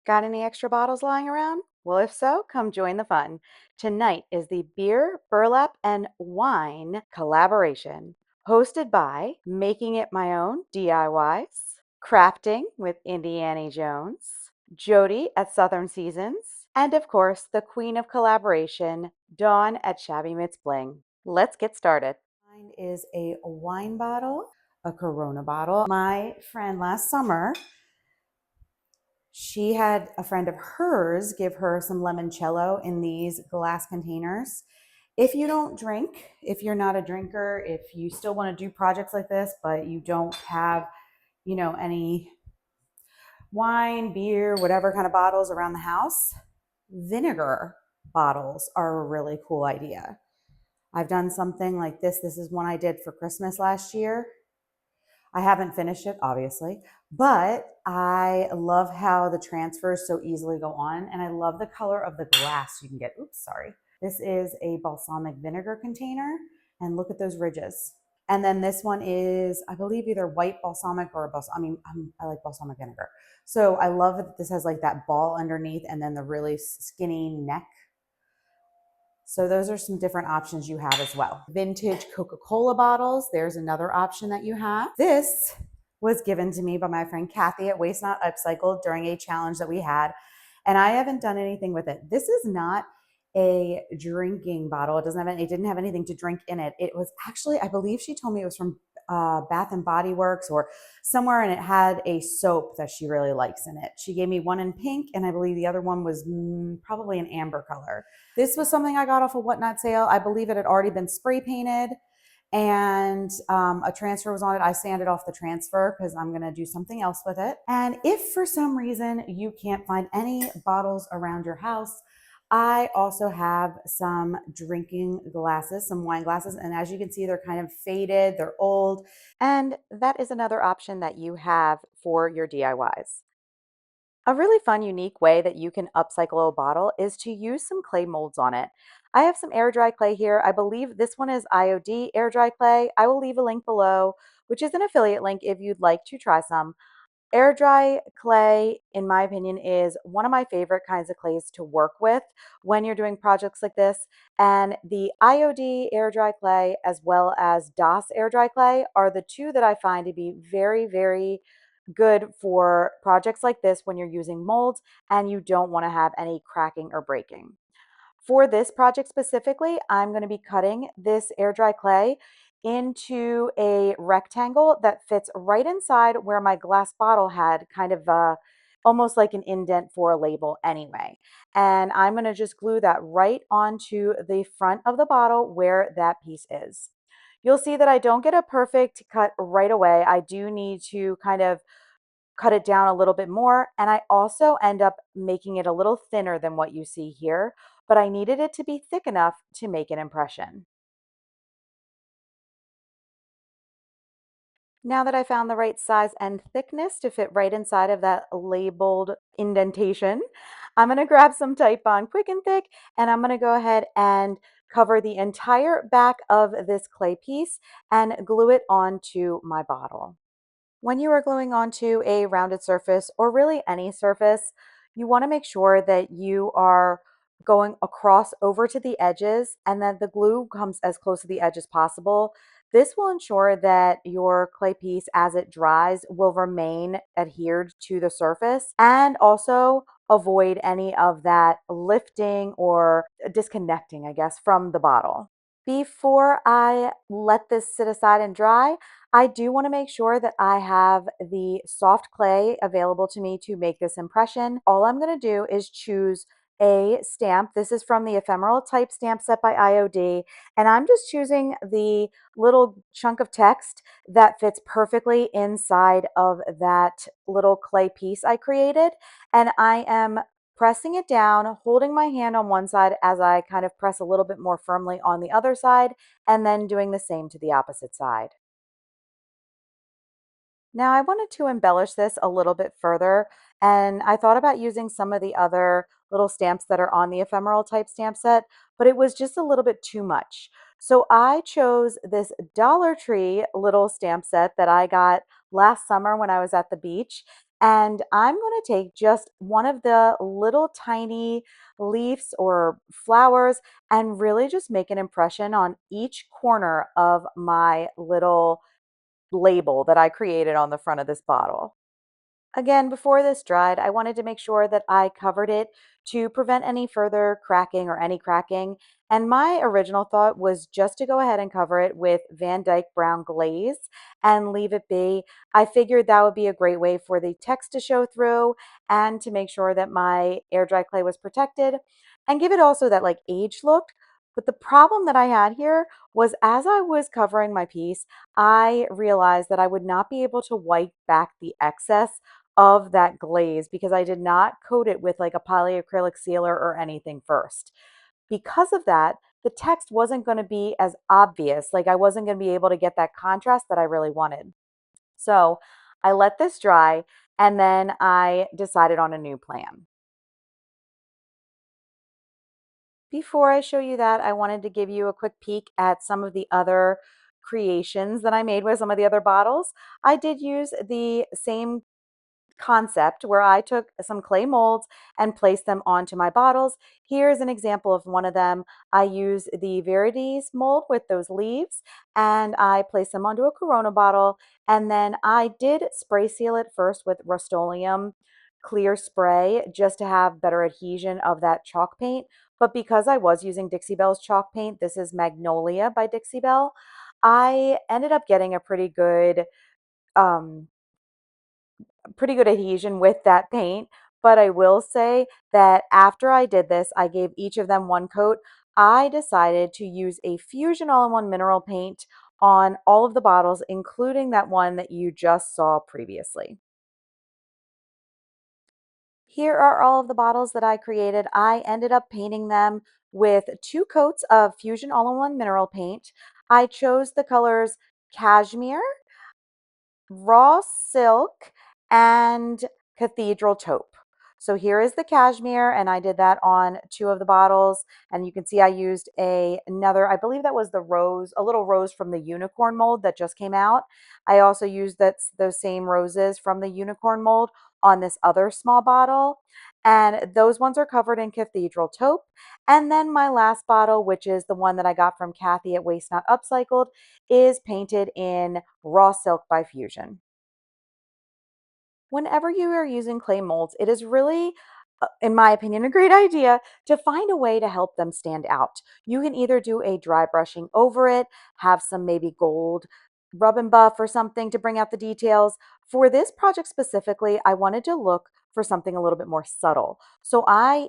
Got any extra bottles lying around? Well, if so, come join the fun. Tonight is the Beer, Burlap, and Wine collaboration, hosted by Making It My Own DIYs, Crafting with Indiana Jones, Jody at Southern Seasons, and of course, the queen of collaboration, Dawn at Shabby Mitts Bling. Let's get started. Mine is a wine bottle, a Corona bottle. My friend last summer, she had a friend of hers give her some limoncello in these glass containers. If you don't drink, if you're not a drinker, if you still want to do projects like this, but you don't have, any wine, beer, whatever kind of bottles around the house, vinegar bottles are a really cool idea. I've done something like this. This is one I did for Christmas last year. I haven't finished it, obviously, but I love how the transfers so easily go on, and I love the color of the glass you can get. Oops, sorry. This is a balsamic vinegar container, and look at those ridges. And then this one is, I believe, either white balsamic or a balsamic. I like balsamic vinegar. So I love that this has like that ball underneath and then the really skinny neck. So those are some different options you have as well. Vintage Coca-Cola bottles, there's another option that you have. This was given to me by my friend Kathy at Waste Not Upcycled during a challenge that we had, and I haven't done anything with it. This is not a drinking bottle. It didn't have anything to drink in it. It was actually, I believe she told me it was from Bath and Body Works or somewhere, and it had a soap that she really likes in it. She gave me one in pink, and I believe the other one was probably an amber color. This was something I got off a Whatnot sale. I believe it had already been spray painted, and a transfer was on it. I sanded off the transfer because I'm going to do something else with it. And if for some reason you can't find any bottles around your house, I also have some drinking glasses, some wine glasses, and as you can see, they're kind of faded, they're old, and that is another option that you have for your DIYs. A really fun, unique way that you can upcycle a bottle is to use some clay molds on it. I have some air dry clay here. I believe this one is IOD air dry clay. I will leave a link below, which is an affiliate link if you'd like to try some. Air dry clay, in my opinion, is one of my favorite kinds of clays to work with when you're doing projects like this. And the IOD air dry clay as well as DOS air dry clay are the two that I find to be very, very good for projects like this when you're using molds and you don't want to have any cracking or breaking. For this project specifically, I'm going to be cutting this air dry clay into a rectangle that fits right inside where my glass bottle had kind of almost like an indent for a label anyway. And I'm going to just glue that right onto the front of the bottle where that piece is. You'll see that I don't get a perfect cut right away. I do need to kind of cut it down a little bit more, and I also end up making it a little thinner than what you see here, but I needed it to be thick enough to make an impression. Now that I found the right size and thickness to fit right inside of that labeled indentation, I'm going to grab some Titebond Quick and Thick, and I'm going to go ahead and cover the entire back of this clay piece and glue it onto my bottle. When you are gluing onto a rounded surface or really any surface, you want to make sure that you are going across over to the edges and that the glue comes as close to the edge as possible. This will ensure that your clay piece, as it dries, will remain adhered to the surface and also avoid any of that lifting or disconnecting, I guess, from the bottle. Before I let this sit aside and dry, I do want to make sure that I have the soft clay available to me to make this impression. All I'm going to do is choose a stamp. This is from the ephemeral type stamp set by IOD, and I'm just choosing the little chunk of text that fits perfectly inside of that little clay piece I created, and I am pressing it down, holding my hand on one side as I kind of press a little bit more firmly on the other side, and then doing the same to the opposite side. Now, I wanted to embellish this a little bit further, and I thought about using some of the other little stamps that are on the ephemeral type stamp set, but it was just a little bit too much. So I chose this Dollar Tree little stamp set that I got last summer when I was at the beach, And I'm going to take just one of the little tiny leaves or flowers and really just make an impression on each corner of my little label that I created on the front of this bottle. Again, before this dried, I wanted to make sure that I covered it to prevent any further cracking or any cracking. And my original thought was just to go ahead and cover it with Van Dyke Brown Glaze and leave it be. I figured that would be a great way for the text to show through and to make sure that my air dry clay was protected and give it also that like aged look. But the problem that I had here was as I was covering my piece, I realized that I would not be able to wipe back the excess of that glaze because I did not coat it with like a polyacrylic sealer or anything first. Because of that, the text wasn't going to be as obvious. Like I wasn't going to be able to get that contrast that I really wanted. So I let this dry and then I decided on a new plan. Before I show you that, I wanted to give you a quick peek at some of the other creations that I made with some of the other bottles. I did use the same concept where I took some clay molds and placed them onto my bottles. Here's an example of one of them. I use the Virdis mold with those leaves and I placed them onto a Corona bottle. And then I did spray seal it first with Rust-Oleum clear spray just to have better adhesion of that chalk paint. But because I was using Dixie Belle's chalk paint, this is Magnolia by Dixie Belle, I ended up getting a um, pretty good adhesion with that paint. But I will say that after I did this, I gave each of them one coat. I decided to use a Fusion All-in-One mineral paint on all of the bottles, including that one that you just saw previously. Here are all of the bottles that I created. I ended up painting them with two coats of Fusion All-in-One mineral paint. I chose the colors Cashmere, Raw Silk, and Cathedral Taupe. So here is the cashmere, and I did that on two of the bottles. And you can see I used another, I believe that was the rose, a little rose from the unicorn mold that just came out. I also used those same roses from the unicorn mold on this other small bottle. And those ones are covered in Cathedral Taupe. And then my last bottle, which is the one that I got from Kathy at Waste Not Upcycled, is painted in Raw Silk by Fusion. Whenever you are using clay molds, it is really, in my opinion, a great idea to find a way to help them stand out. You can either do a dry brushing over it, have some maybe gold rub and buff or something to bring out the details. For this project specifically, I wanted to look for something a little bit more subtle. So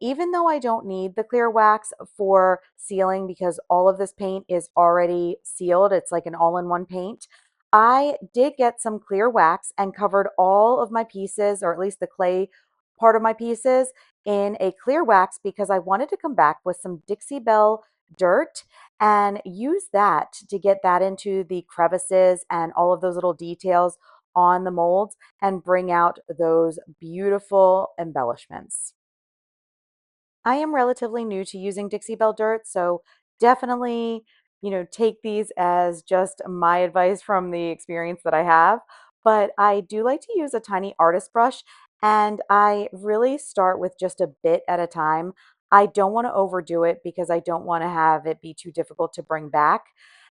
even though I don't need the clear wax for sealing because all of this paint is already sealed, it's like an all-in-one paint, I did get some clear wax and covered all of my pieces, or at least the clay part of my pieces, in a clear wax because I wanted to come back with some Dixie Belle dirt and use that to get that into the crevices and all of those little details on the molds and bring out those beautiful embellishments. I am relatively new to using Dixie Belle Dirt, so definitely, take these as just my advice from the experience that I have. But I do like to use a tiny artist brush, and I really start with just a bit at a time. I don't want to overdo it because I don't want to have it be too difficult to bring back.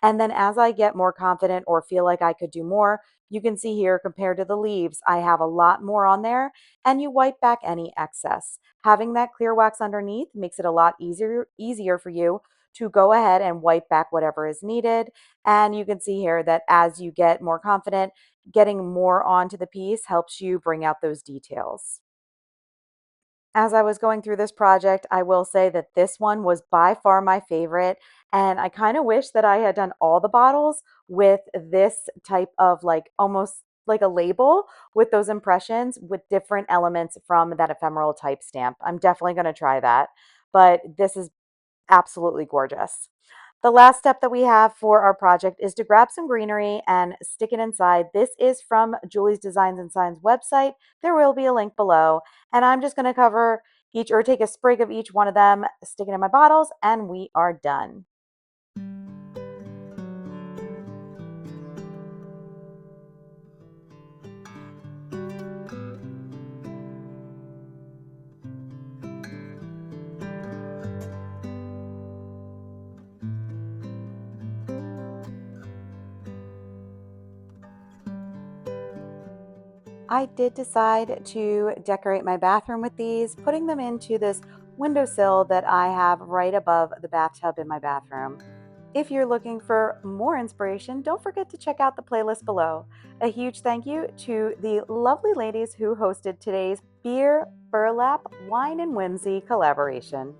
And then as I get more confident or feel like I could do more, you can see here compared to the leaves, I have a lot more on there, and you wipe back any excess. Having that clear wax underneath makes it a lot easier for you to go ahead and wipe back whatever is needed. And you can see here that as you get more confident, getting more onto the piece helps you bring out those details. As I was going through this project, I will say that this one was by far my favorite. And I kind of wish that I had done all the bottles with this type of like almost like a label with those impressions with different elements from that ephemeral type stamp. I'm definitely going to try that. But this is absolutely gorgeous. The last step that we have for our project is to grab some greenery and stick it inside. This is from Julie's Designs and Signs website. There will be a link below. And I'm just going to cover each or take a sprig of each one of them, stick it in my bottles, and we are done. I did decide to decorate my bathroom with these, putting them into this windowsill that I have right above the bathtub in my bathroom. If you're looking for more inspiration, don't forget to check out the playlist below. A huge thank you to the lovely ladies who hosted today's Beer, Burlap, Wine, and Whimsy collaboration.